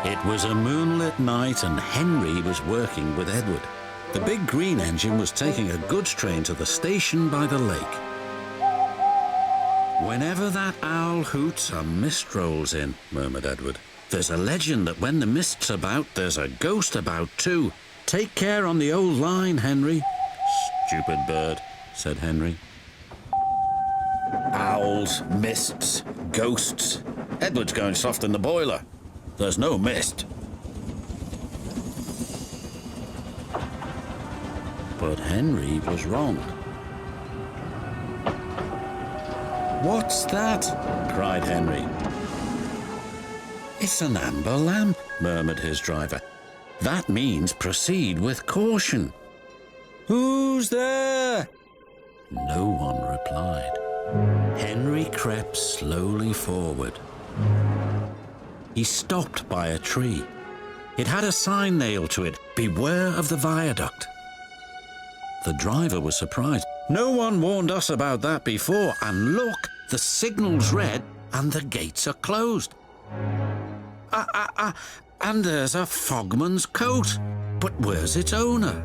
It was a moonlit night and Henry was working with Edward. The big green engine was taking a goods train to the station by the lake. "Whenever that owl hoots, a mist rolls in," murmured Edward. "There's a legend that when the mist's about, there's a ghost about too. Take care on the old line, Henry." "Stupid bird," said Henry. "Owls, mists, ghosts. Edward's going soft in the boiler. There's no mist." But Henry was wrong. "What's that?" cried Henry. "It's an amber lamp," murmured his driver. "That means proceed with caution." "Who's there?" No one replied. Henry crept slowly forward. He stopped by a tree. It had a sign nailed to it, "Beware of the viaduct." The driver was surprised. "No one warned us about that before, and look, the signal's red and the gates are closed. And there's a fogman's coat. But where's its owner?"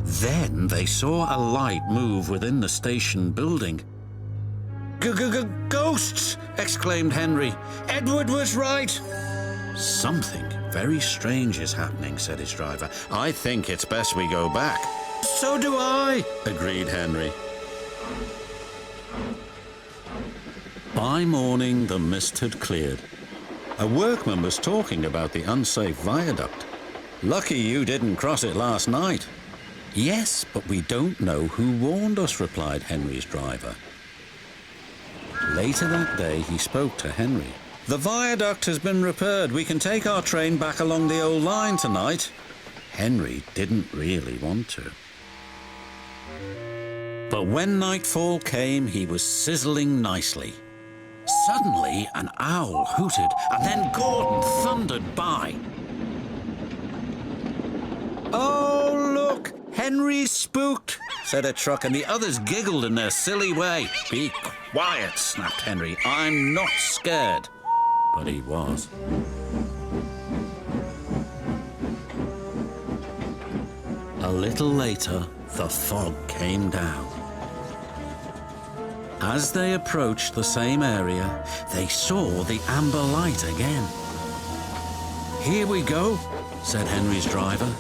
Then they saw a light move within the station building. "Ghosts!" exclaimed Henry. "Edward was right." "Something very strange is happening," said his driver. "I think it's best we go back." "So do I," agreed Henry. By morning, the mist had cleared. A workman was talking about the unsafe viaduct. "Lucky you didn't cross it last night." "Yes, but we don't know who warned us," replied Henry's driver. Later that day, he spoke to Henry. "The viaduct has been repaired. We can take our train back along the old line tonight." Henry didn't really want to. But when nightfall came, he was sizzling nicely. Suddenly, an owl hooted, and then Gordon thundered by. "Oh, look! Henry's spooked," said a truck, and the others giggled in their silly way. "Be quiet," snapped Henry. "I'm not scared." But he was. A little later, the fog came down. As they approached the same area, they saw the amber light again. "Here we go," said Henry's driver.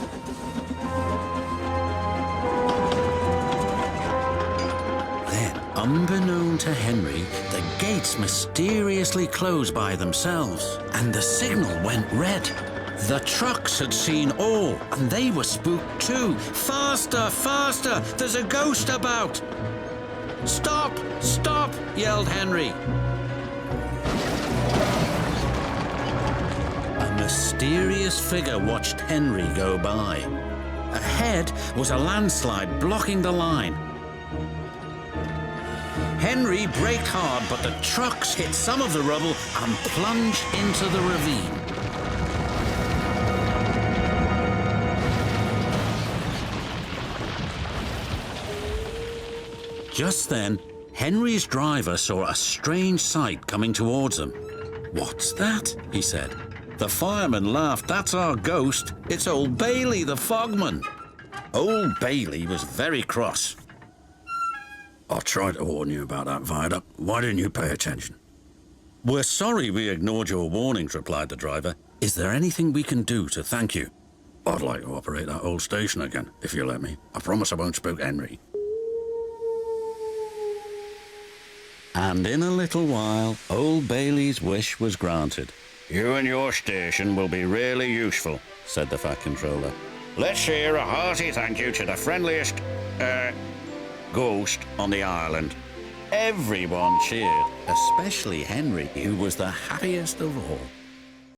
Then, unbeknown to Henry, the gates mysteriously closed by themselves, and the signal went red. The trucks had seen all, and they were spooked too. "Faster, faster! There's a ghost about!" "Stop! Stop!" yelled Henry. A mysterious figure watched Henry go by. Ahead was a landslide blocking the line. Henry braked hard, but the trucks hit some of the rubble and plunged into the ravine. Just then, Henry's driver saw a strange sight coming towards them. "What's that?" he said. The fireman laughed. "That's our ghost. It's old Bailey, the fogman." Old Bailey was very cross. "I tried to warn you about that viaduct. Why didn't you pay attention?" "We're sorry we ignored your warnings," replied the driver. "Is there anything we can do to thank you?" "I'd like to operate that old station again, if you let me. I promise I won't spook Henry." And in a little while, old Bailey's wish was granted. "You and your station will be really useful," said the Fat Controller. "Let's hear a hearty thank you to the friendliest, ghost on the island." Everyone cheered, especially Henry, who was the happiest of all.